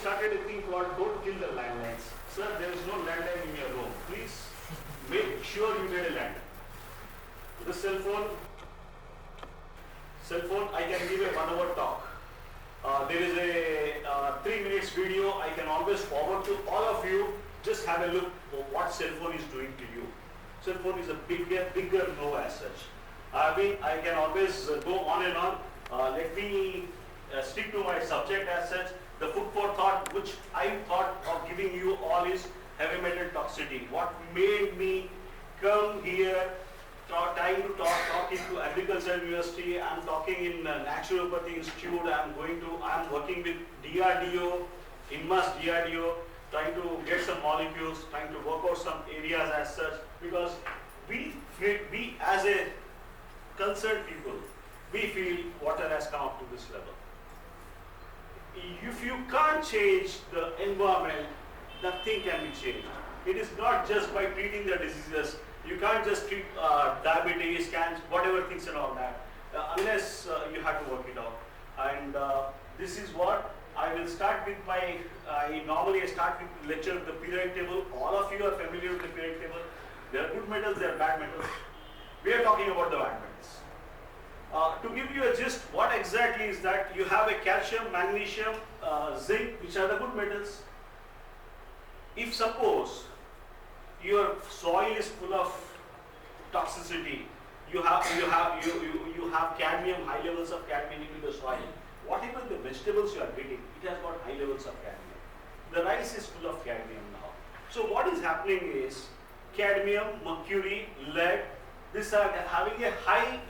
started a thing called don't kill the landlines. Sir, there is no landline in your room. Please make sure you get a landline. The cell phone, I can give a 1 hour talk. There is a 3 minutes video I can always forward to all of you. Just have a look at what cell phone is doing to you. Cell phone is a bigger no as such. I can always go on and on. Let me stick to my subject as such. The food for thought which I thought of giving you all is heavy metal toxicity. What made me come here, trying to talk into agricultural university. I'm talking in naturopathy institute. I'm working with DRDO, INMAS DRDO, trying to get some molecules, trying to work out some areas as such, because we as a concerned people, we feel water has come up to this level. If you can't change the environment, nothing can be changed. It is not just by treating the diseases. You can't just treat diabetes, cancer, whatever things and all that, unless you have to work it out. And this is what I will start with I normally start with the lecture with the periodic table. All of you are familiar with the periodic table. There are good metals, there are bad metals. We are talking about the bad metals. To give you a gist, what exactly is that? You have a calcium, magnesium, zinc, which are the good metals. If suppose your soil is full of toxicity, you have cadmium, high levels of cadmium into the soil. Whatever the vegetables you are getting, it has got high levels of cadmium. The rice is full of cadmium now. So what is happening is cadmium, mercury, lead, these are having a high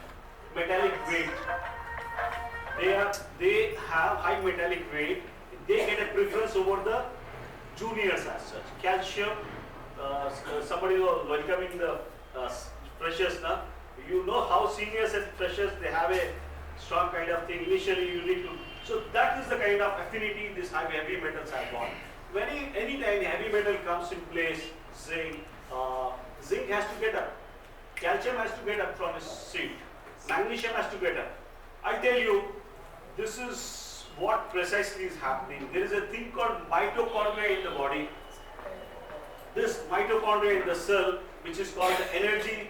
metallic weight. They have high metallic weight. They get a preference over the juniors as such. Calcium, somebody was welcoming the freshers now. You know how seniors and freshers, they have a strong kind of thing. Initially you need to, so that is the kind of affinity these heavy metals have got. Anytime heavy metal comes in place, zinc has to get up. Calcium has to get up from its seat. Magnesium has to get up. I tell you, this is what precisely is happening. There is a thing called mitochondria in the body. This mitochondria in the cell, which is called the energy,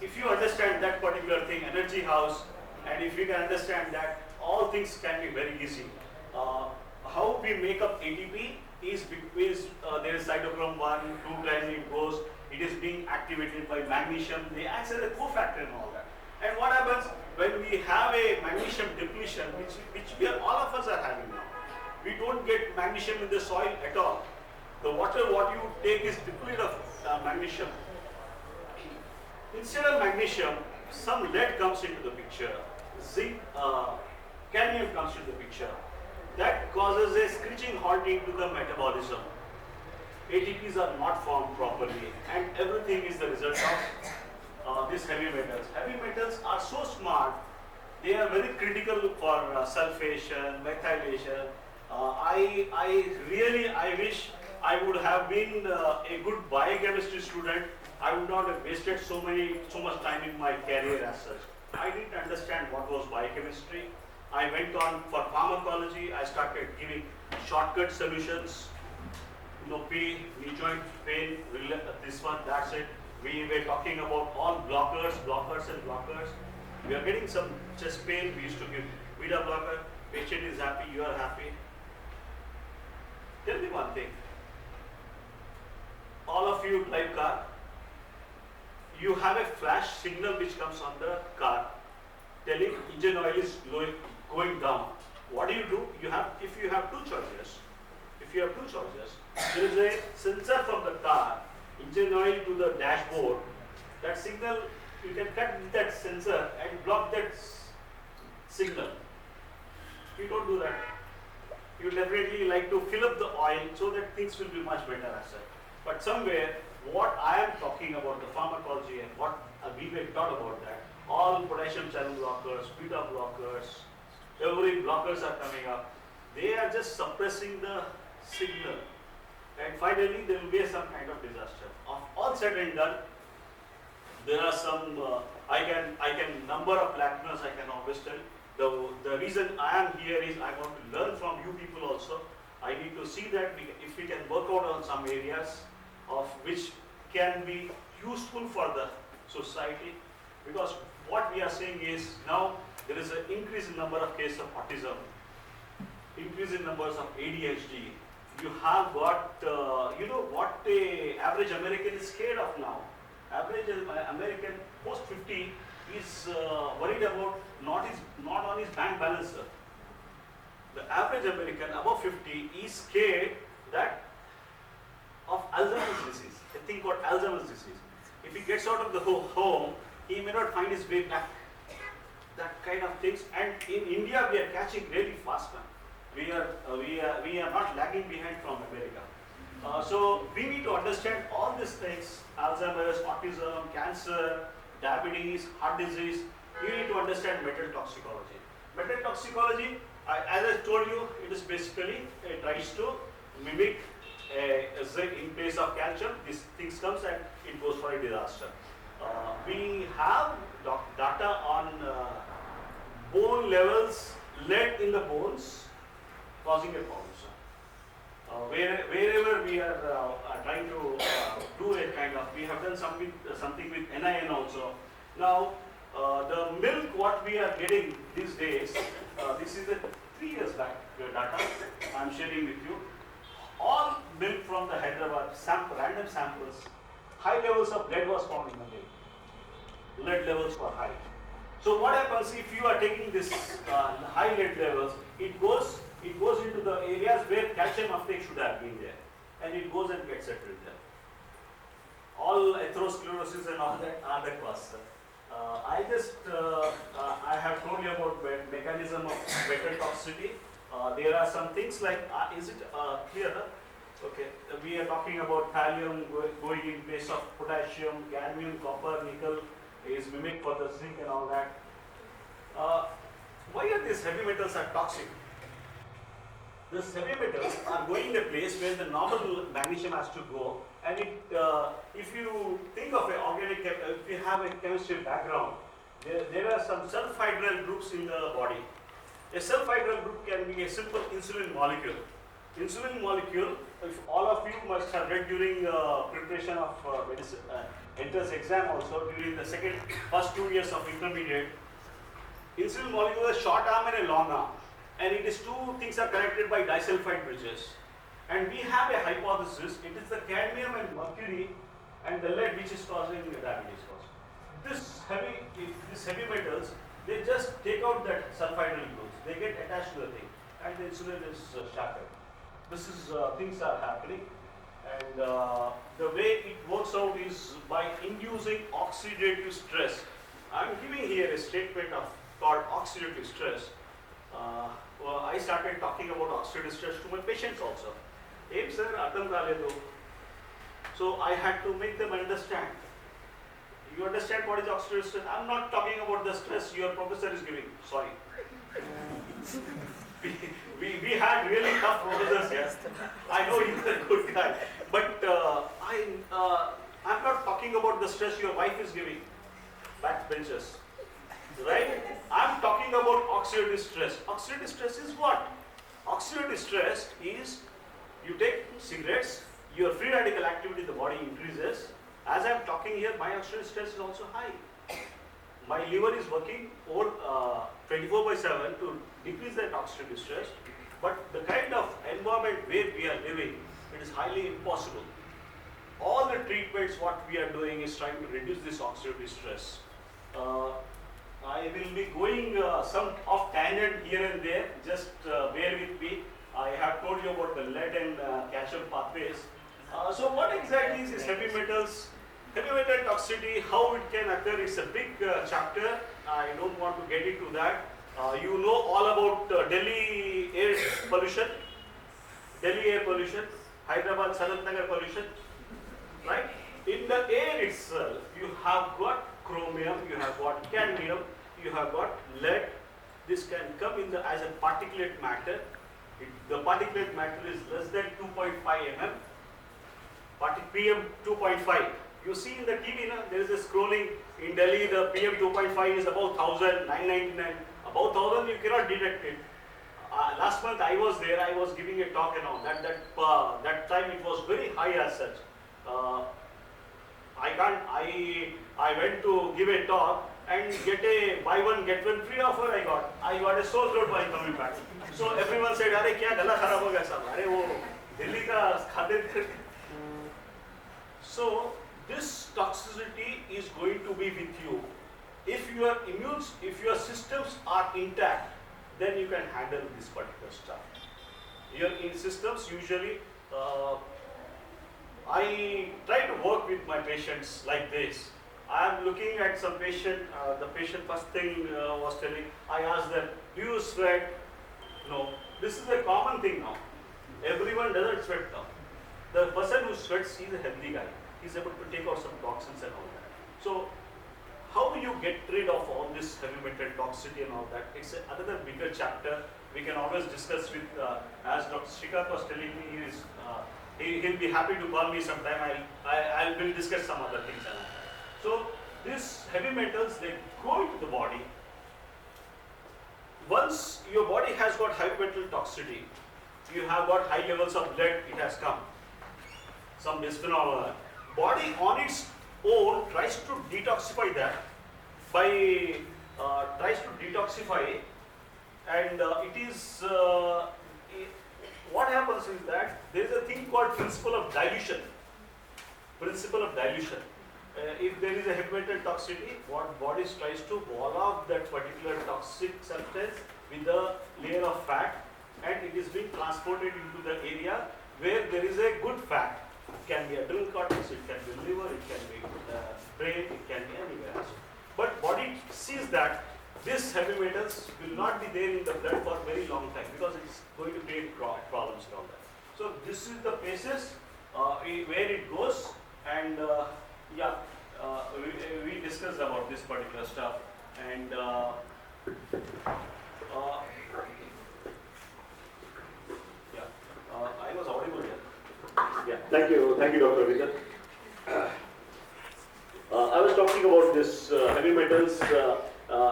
if you understand that particular thing, energy house, and if you can understand that, all things can be very easy. How we make up ATP is because there is cytochrome 1, 2 times it goes, it is being activated by magnesium. They act as a cofactor and all that. And what happens when we have a magnesium depletion, which all of us are having now? We don't get magnesium in the soil at all. The water what you take is depleted of magnesium. Instead of magnesium, some lead comes into the picture. Zinc, cadmium comes into the picture. That causes a screeching halt into the metabolism. ATPs are not formed properly, and everything is the result of these heavy metals. Heavy metals are so smart, they are very critical for sulfation, methylation. I wish I would have been a good biochemistry student. I would not have wasted so much time in my career as such. I didn't understand what was biochemistry. I went on for pharmacology. I started giving shortcut solutions. Pain, knee joint pain, this one, that's it. We were talking about all blockers. We are getting some chest pain. We used to give beta blocker. Patient is happy, you are happy. Tell me one thing. All of you drive car. You have a flash signal which comes on the car telling engine oil is going down. What do? If you have two choices, there is a sensor from the car, engine oil to the dashboard. That signal, you can cut that sensor and block that signal. You don't do that. You definitely like to fill up the oil so that things will be much better as such. But somewhere, what I am talking about, the pharmacology and what we were taught about that, all potassium channel blockers, beta blockers, every blockers are coming up. They are just suppressing the signal. And finally, there will be some kind of disaster. All said and done, there are some, I can number of platinums I can always tell. The reason I am here is I want to learn from you people also. I need to see that if we can work out on some areas of which can be useful for the society, because what we are saying is now there is an increase in number of cases of autism, increase in numbers of ADHD. You have got, you know what a average American is scared of now. Average American post 50 is worried about not on his bank balance. Sir. The average American above 50 is scared that of Alzheimer's disease, a thing called Alzheimer's disease. If he gets out of the home, he may not find his way back. That kind of things. And in India, we are catching really fast now. We are not lagging behind from America. So we need to understand all these things: Alzheimer's, autism, cancer, diabetes, heart disease. You need to understand metal toxicology. Metal toxicology, as I told you, it is basically it tries to mimic zinc in place of calcium. These things comes and it goes for a disaster. We have data on bone levels, lead in the bones, causing a problem. Wherever we are trying to do a kind of, we have done something with NIN also. Now, the milk what we are getting these days, this is the 3 years back data I am sharing with you. All milk from the Hyderabad, random samples, high levels of lead was found in the milk. Lead levels were high. So what happens if you are taking this high lead levels, it goes into the areas where calcium uptake should have been there, and it goes and gets settled there. All atherosclerosis and all that are the cause. I have told you about mechanism of metal toxicity. There are some things like, is it clear? Okay, we are talking about thallium going in place of potassium, cadmium, copper, nickel is mimic for the zinc and all that. Why are these heavy metals are toxic? These heavy metals are going in a place where the normal magnesium has to go, and if you think of if you have a chemistry background, there are some sulfhydryl groups in the body. A sulfhydryl group can be a simple insulin molecule. Insulin molecule, if all of you must have read during preparation of entrance exam also, during the first 2 years of intermediate, insulin molecule is a short arm and a long arm, and it is two things are connected by disulfide bridges. And we have a hypothesis, it is the cadmium and mercury and the lead which is causing the diabetes cause. These heavy metals, they just take out that sulfhydryl groups, they get attached to the thing, and the insulin is shattered. This is things are happening, and the way it works out is by inducing oxidative stress. I am giving here a statement called oxidative stress. I started talking about oxidative stress to my patients also. Hey sir, atam kaledu. So I had to make them understand. You understand what is oxidative stress? I am not talking about the stress your professor is giving. Sorry. We had really tough professors here. I know you are a good guy, but I'm not talking about the stress your wife is giving. Backbenchers, right? I'm talking about oxidative stress. Oxidative stress is what? Oxidative stress is you take cigarettes, your free radical activity in the body increases. As I'm talking here, my oxidative stress is also high. My liver is working over 24/7 to decrease that oxidative stress. But the kind of environment where we are living, it is highly impossible. All the treatments what we are doing is trying to reduce this oxidative stress. I will be going some off tangent here and there, just bear with me. I have told you about the lead and calcium pathways. So what exactly is this heavy metals? Heavy metal toxicity, how it can occur, it's a big chapter. I don't want to get into that. You know all about Delhi air pollution, Hyderabad, Sanatnagar pollution, right? In the air itself, you have got chromium, you have got cadmium, you have got lead. This can come in as a particulate matter. The particulate matter is less than 2.5 mm, PM 2.5. You see in the TV, there is a scrolling in Delhi, the PM 2.5 is about 1000, 999. About 1000 you cannot detect it. last month I was there. I was giving a talk and all that. That time it was very high as such. I can't. I went to give a talk and get a buy one get one free offer. I got a sore throat while coming back. So everyone said, "अरे क्या गला खराब हो गया साहब? अरे वो दिल्ली का खाते थे." So this toxicity is going to be with you. If your systems are intact, then you can handle this particular stuff. Your systems usually, I try to work with my patients like this. I am looking at some patient, the patient first thing was telling, I asked them, do you sweat? No. This is a common thing now. Everyone doesn't sweat now. The person who sweats, he is a healthy guy. He is able to take out some toxins and all that. So, how do you get rid of all this heavy metal toxicity and all that? It's another bigger chapter. We can always discuss with, as Dr. Shrikant was telling me, he'll be happy to call me sometime. I will discuss some other things. So these heavy metals, they go into the body. Once your body has got heavy metal toxicity, you have got high levels of lead, it has come. Some bisphenol. Body on its own tries to detoxify that tries to detoxify, and it is what happens is that there is a thing called principle of dilution. Principle of dilution. If there is a heavy metal toxicity, what body tries to wall off that particular toxic substance with a layer of fat, and it is being transported into the area where there is a good fat. It can be adrenal cortex, it can be liver, it can be brain, it can be anywhere else. But body sees that this heavy metals will not be there in the blood for a very long time because it's going to create problems around that. So this is the basis where it goes, and we discussed about this particular stuff, and I was audible here. Yeah, thank you, Dr. Vijay. I was talking about this heavy metals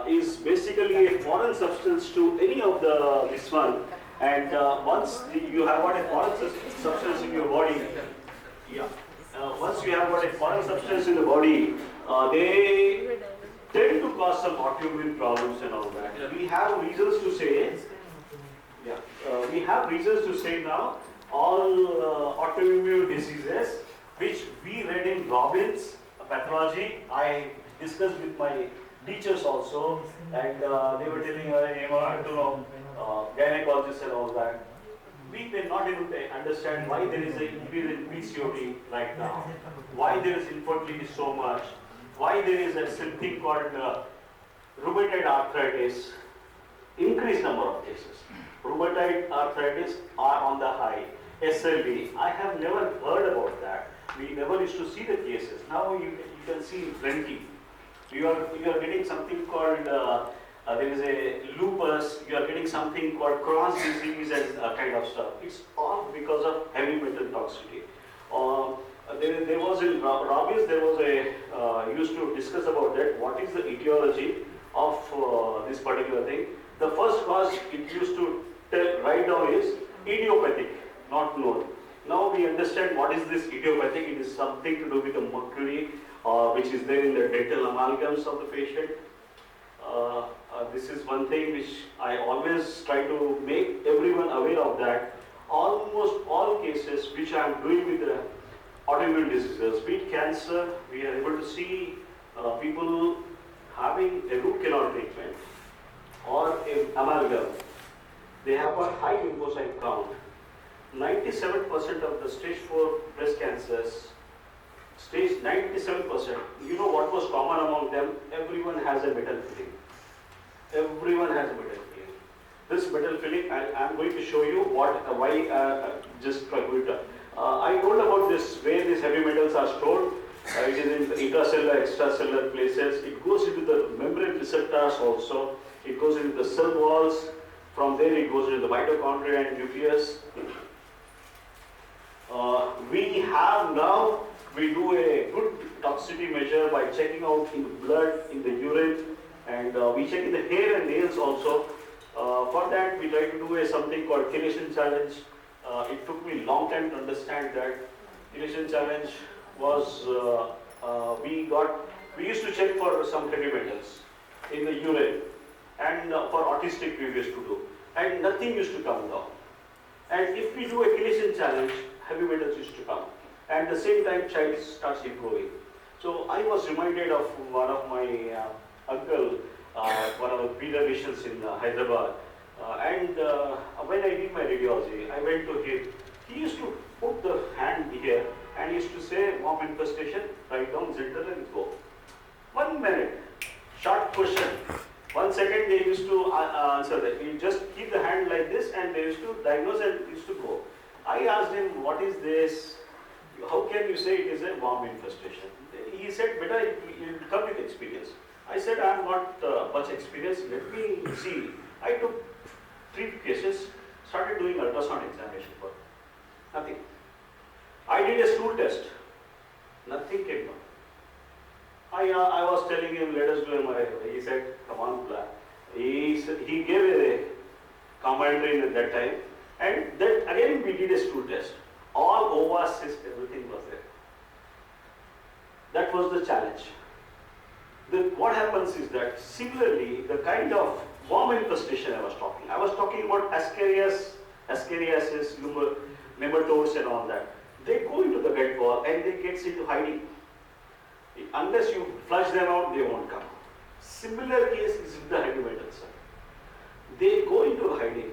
is basically a foreign substance to any of this one, and once you have got a foreign substance in your body, once you have got a foreign substance in the body, they tend to cause some autoimmune problems and all that. We have reasons to say, now all autoimmune diseases which we read in Robbins pathology, I discussed with my teachers also, and they were telling gynecologists and all that. We were not able to understand why there is an increase in PCOD right now, why there is infertility so much, why there is a thing called rheumatoid arthritis, increased number of cases. Rheumatoid arthritis are on the high. SLD, I have never heard about that. We never used to see the cases. Now you can see plenty. You are getting something called, there is a lupus, you are getting something called Crohn's disease and kind of stuff. It's all because of heavy metal toxicity. There was in Robbins, there was a, used to discuss about that, what is the etiology of this particular thing. The first cause it used to write down is idiopathic, not known. Now we understand what is this idiopathic. It is something to do with the mercury which is there in the dental amalgams of the patient. This is one thing which I always try to make everyone aware of, that almost all cases which I am doing with the autoimmune diseases, be it cancer, we are able to see people having a root canal treatment or an amalgam. They have a high lymphocyte count. 97% of the stage 4 breast cancers, 97%, you know what was common among them? Everyone has a metal filling. Everyone has a metal filling. This metal filling, I am going to show you I told about this, where these heavy metals are stored. It is in the intracellular, extracellular places. It goes into the membrane receptors also. It goes into the cell walls. From there it goes into the mitochondria and nucleus. We do a good toxicity measure by checking out in the blood, in the urine, and we check in the hair and nails also. For that, we tried to do something called chelation challenge. It took me a long time to understand that chelation challenge was we used to check for some heavy metals in the urine, and for autistic we used to do, and nothing used to come down. And if we do a chelation challenge, heavy metals used to come, and at the same time child starts improving. So I was reminded of one of my uncle, one of the pediatricians in Hyderabad, and when I did my radiology, I went to him. He used to put the hand here and used to say, worm infestation, write down center and go. 1 minute, short question. 1 second they used to answer that. You just keep the hand like this and they used to diagnose and used to go. I asked him, what is this? How can you say it is a worm infestation? He said, beta, it will come with experience. I said, I am not much experienced, let me see. I took 3 cases, started doing ultrasound examination for nothing. I did a stool test, nothing came down. I was telling him, let us do MRI. He said, come on, he gave a commentary at that time, and then again we did a stool test. All OVA, cyst, everything was there. That was the challenge. What happens is that similarly, the kind of worm infestation I was talking about ascariasis, nematodes and all that. They go into the gut wall and they get into hiding. Unless you flush them out, they won't come. Similar case is in the heavy metals. They go into hiding.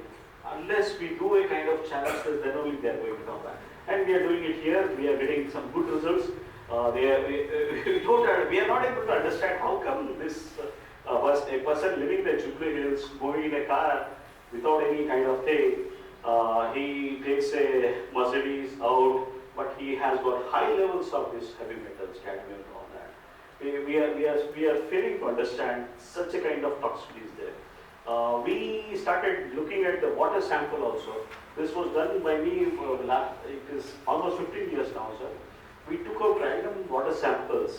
Unless we do a kind of challenge test, then only they are going to come back. And we are doing it here. We are getting some good results. We are not able to understand how come this a person living in the Jubilee Hills, going in a car without any kind of thing, he takes a Mercedes out, but he has got high levels of this heavy metals, cadmium and all that. We are failing to understand such a kind of toxicity is there. We started looking at the water sample also. This was done by me, it is almost 15 years now, sir. We took out random water samples.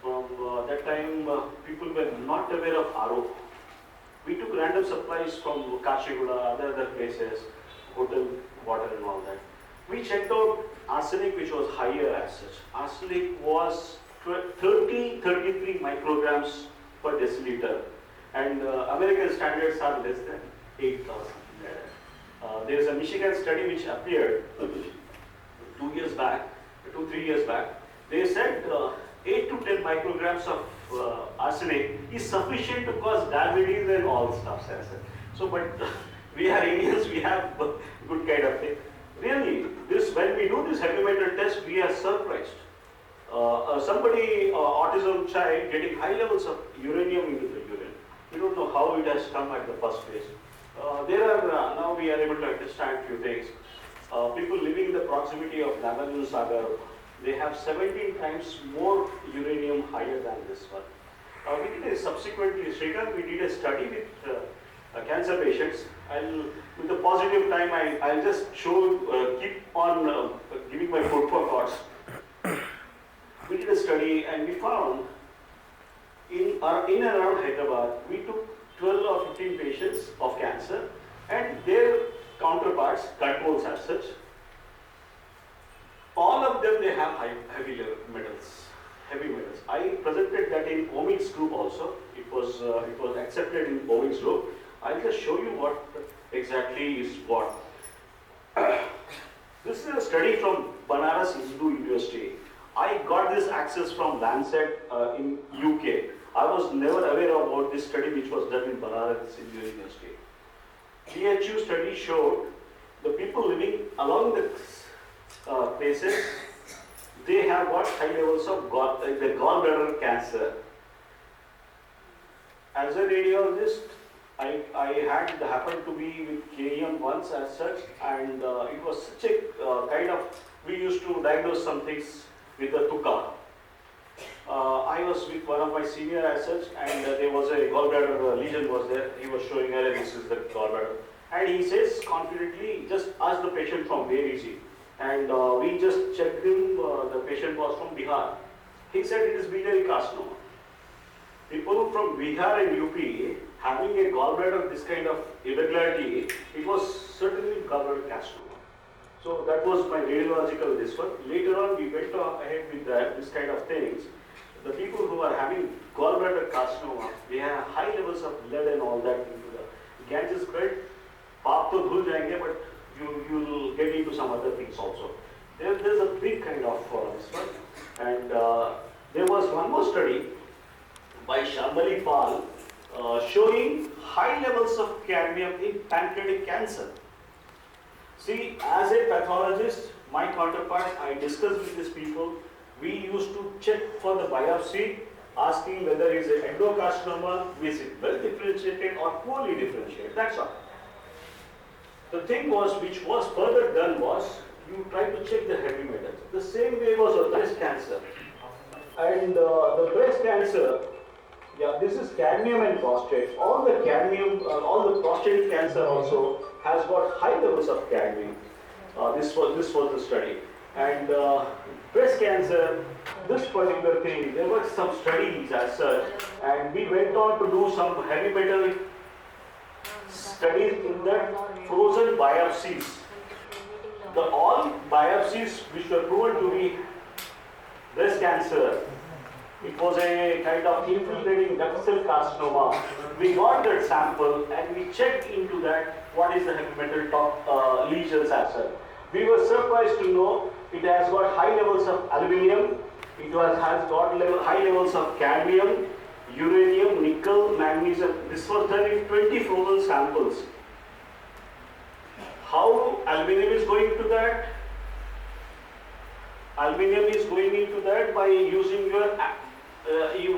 From that time, people were not aware of RO. We took random supplies from Kachiguda, other places, hotel water and all that. We checked out arsenic, which was higher as such. Arsenic was 33 micrograms per deciliter, and American standards are less than 8,000. There is a Michigan study which appeared 2 years back, 2-3 years back. They said 8 to 10 micrograms of arsenic is sufficient to cause diabetes and all stuff. So, but we are Indians, we have good kind of thing. Really, when we do this heavy metal test, we are surprised. Somebody, autism child, getting high levels of uranium into the urine. We don't know how it has come at the first place. Now we are able to understand few things. People living in the proximity of Nagarjuna Sagar, they have 17 times more uranium higher than this one. Subsequently, Srikanth, we did a study with cancer patients. With the positive time, I'll just keep on giving my food for thoughts. We did a study and we found in and around Hyderabad, we took 12 or 15 patients of cancer and their counterparts, controls as such. All of them, they have heavy metals. I presented that in Omics group also. It was accepted in Omics group. I'll just show you what exactly is what. This is a study from Banaras Hindu University. I got this access from Lancet in UK. I was never aware about this study which was done in Banaras Hindu University. DHU study showed the people living along the places, they have got high levels of the gallbladder cancer. As a radiologist, I had happened to be with KEM once as such, and it was such a kind of, we used to diagnose some things with the tuka. I was with one of my senior as such, and there was a gallbladder lesion was there. He was showing her, this is the gallbladder. And he says confidently, just ask the patient from where is he. And we just checked him, the patient was from Bihar. He said it is biliary carcinoma. People from Bihar and UP having a gallbladder, this kind of irregularity, it was certainly gallbladder carcinoma. So that was my radiological this one. Later on, we went ahead with this kind of things. The people who are having gallbladder carcinoma, they have high levels of lead and all that into the Ganges belt. Paap to dhul jayenge, but you will get into some other things also. There's a big kind of this one. And there was one more study by Shambali Pal showing high levels of cadmium in pancreatic cancer. See, as a pathologist, my counterpart, I discussed with these people, we used to check for the biopsy, asking whether it's an endocarcinoma, is it well differentiated or poorly differentiated, that's all. The thing was, which was further done was, you try to check the heavy metals. The same way was a breast cancer. And the breast cancer, yeah, this is cadmium and prostate. All the cadmium, all the prostate cancer also has got high levels of cadmium. This was the study. And breast cancer, this particular thing, there were some studies as such, and we went on to do some heavy metal studies in the frozen biopsies. All biopsies which were proven to be breast cancer, it was a kind of infiltrating duct cell carcinoma. We got that sample and we checked into that what is the heavy metal top lesions as such. We were surprised to know it has got high levels of aluminum, it has got high levels of cadmium, uranium, nickel, magnesium. This was done in 20 frozen samples. How aluminum is going to that? Aluminum is going into that by using your,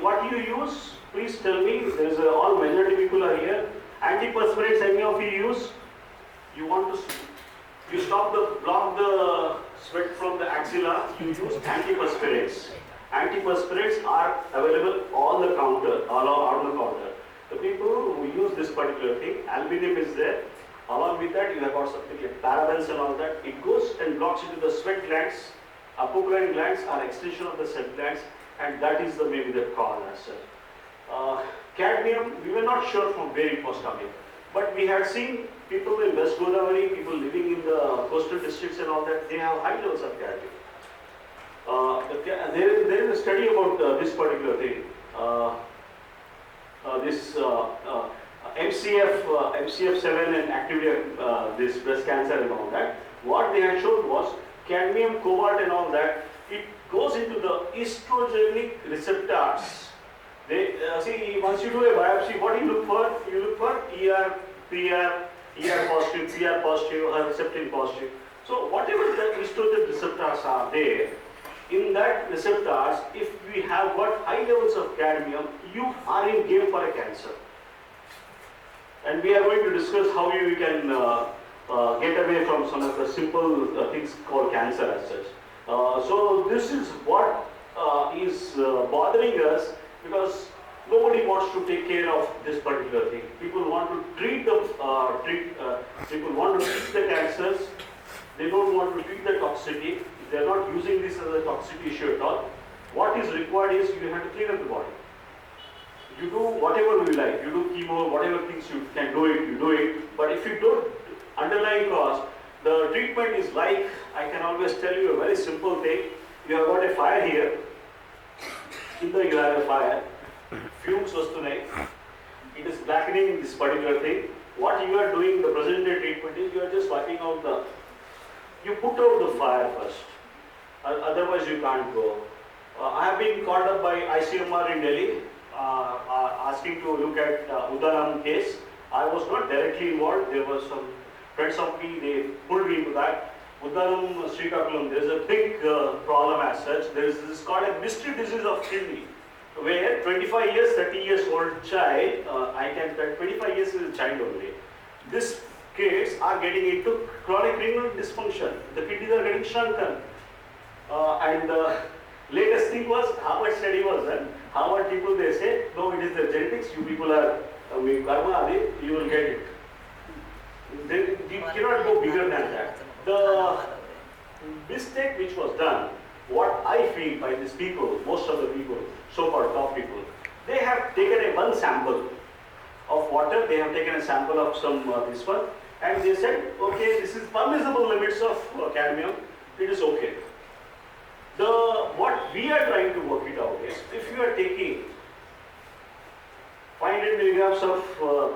what you use? Please tell me, there is all majority people are here. Antiperspirants, any of you use? You want to, you block the sweat from the axilla, you use antiperspirants. Antiperspirants are available on the counter, all on the counter. The people who use this particular thing, aluminum is there. Along with that, you have got something like parabens and all that. It goes and blocks into the sweat glands. Apocrine glands are extension of the sweat glands, and that is the maybe the cause as such. Cadmium, we were not sure from where it was coming, but we had seen people in West Godavari, people living in the coastal districts and all that, they have high levels of cadmium. There is a study about this particular thing. MCF7 and activity this breast cancer and all that. What they had shown was cadmium, cobalt and all that, it goes into the estrogenic receptors. They see, once you do a biopsy, what do you look for? You look for ER, PR, ER positive, PR positive, or receptin positive. So whatever the estrogen receptors are there, in that receptors, if we have got high levels of cadmium, you are in game for a cancer. And we are going to discuss how we can get away from some of the simple things called cancer as such. So this is what is bothering us, because nobody wants to take care of this particular thing. People want to treat the people want to treat the cancers. They don't want to treat the toxicity. They are not using this as a toxicity issue at all. What is required is you have to clean up the body. You do whatever you like. You do chemo, whatever things you can do it, you do it. But if you don't underlying cause, the treatment is like, I can always tell you a very simple thing. You have got a fire here. In the you have a fire. Fumes vastunayi. It is blackening this particular thing. What you are doing, the present day treatment is you are just wiping out the. You put out the fire first. Otherwise you can't go. I have been called up by ICMR in Delhi, asking to look at Udanam case. I was not directly involved. There were some friends of me, they pulled me into that. Udanam, Srikakulam, there is a big problem as such. There is this called a mystery disease of kidney, where 25 years, 30 years old child, 25 years is a child only. This kids are getting into chronic renal dysfunction. The kidneys are getting shrunken. And latest thing was, Harvard study was done. Harvard people, they say, no, it is the genetics, you people are, you will get it. You cannot go bigger than that. The mistake which was done, what I feel by these people, most of the people, so-called top people, they have taken one sample of what water. They have taken a sample of some this one, and they said, okay, this is permissible limits of cadmium. It is okay. What we are trying to work it out is, if you are taking 500 milligrams of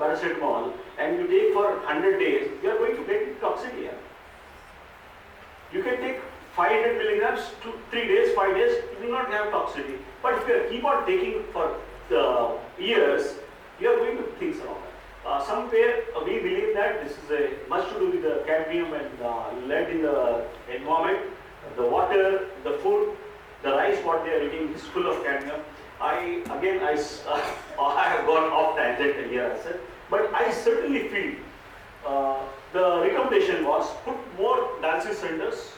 paracetamol and you take for 100 days, you are going to get toxicity. You can take 500 milligrams to 3 days, 5 days, you will not have toxicity. But if you keep on taking for years, you are going to think around that. Somewhere we believe that this is a much to do with the cadmium and lead in the environment, the water, the food, the rice what they are eating is full of cadmium. I have gone off tangent here, but I certainly feel the recommendation was put more dialysis centers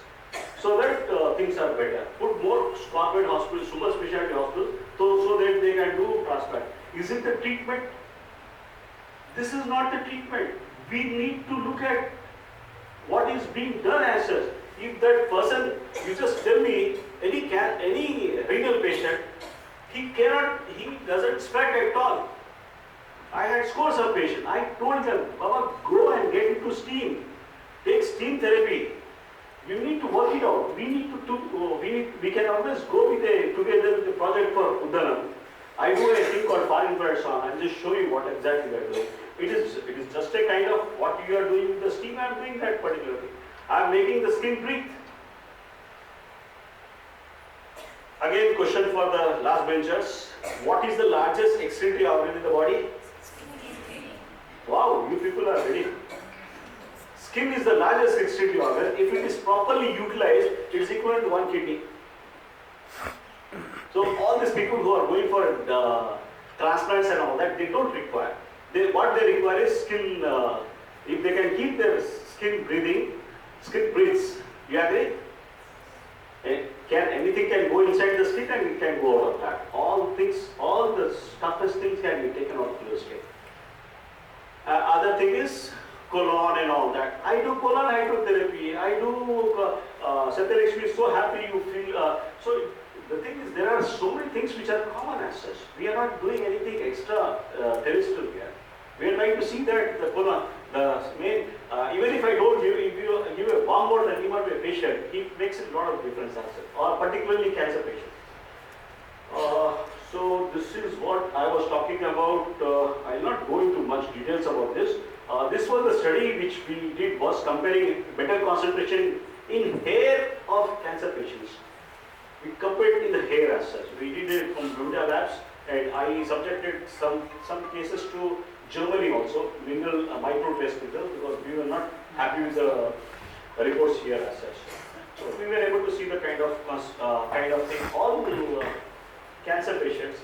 so that things are better. Put more corporate hospitals, super specialty hospitals, so that they can do transplant. Is it the treatment? This is not the treatment. We need to look at what is being done as such. If that person, you just tell me any renal patient, he doesn't sweat at all. I had scores of patients. I told them, Baba, go and get into steam. Take steam therapy. You need to work it out. We can always go together with the project for Uddanam. I do a thing called far infrared sauna. I'm just showing what exactly we are doing. It is just a kind of what you are doing with the steam. I am doing that particular thing. I am making the skin breathe. Again, question for the last benchers. What is the largest excretory organ in the body? Wow, you people are ready. Skin is the largest excretory organ. If it is properly utilized, it is equivalent to 1 kidney. So all these people who are going for transplants and all that, they don't require. What they require is skin. If they can keep their skin breathing, skin breathes. You agree? Anything can go inside the skin and it can go out of that. All the toughest things can be taken out of your skin. Other thing is colon and all that. I do colon hydrotherapy. I do Satyalakshmi is so happy you feel. So the thing is, there are so many things which are common as such. We are not doing anything extra terrestrial here. We are trying to see that the colon, even if I don't give a warm water enema to a patient, it makes a lot of difference as such, or particularly cancer patients. So this is what I was talking about. I will not go into much details about this. This was the study which we did, was comparing better concentration in hair of cancer patients. We compared in the hair as such. We did it from Blunda Labs, and I subjected some cases to Germany also, mineral micro test results, because we were not happy with the reports here as such. So we were able to see the kind of thing. All the cancer patients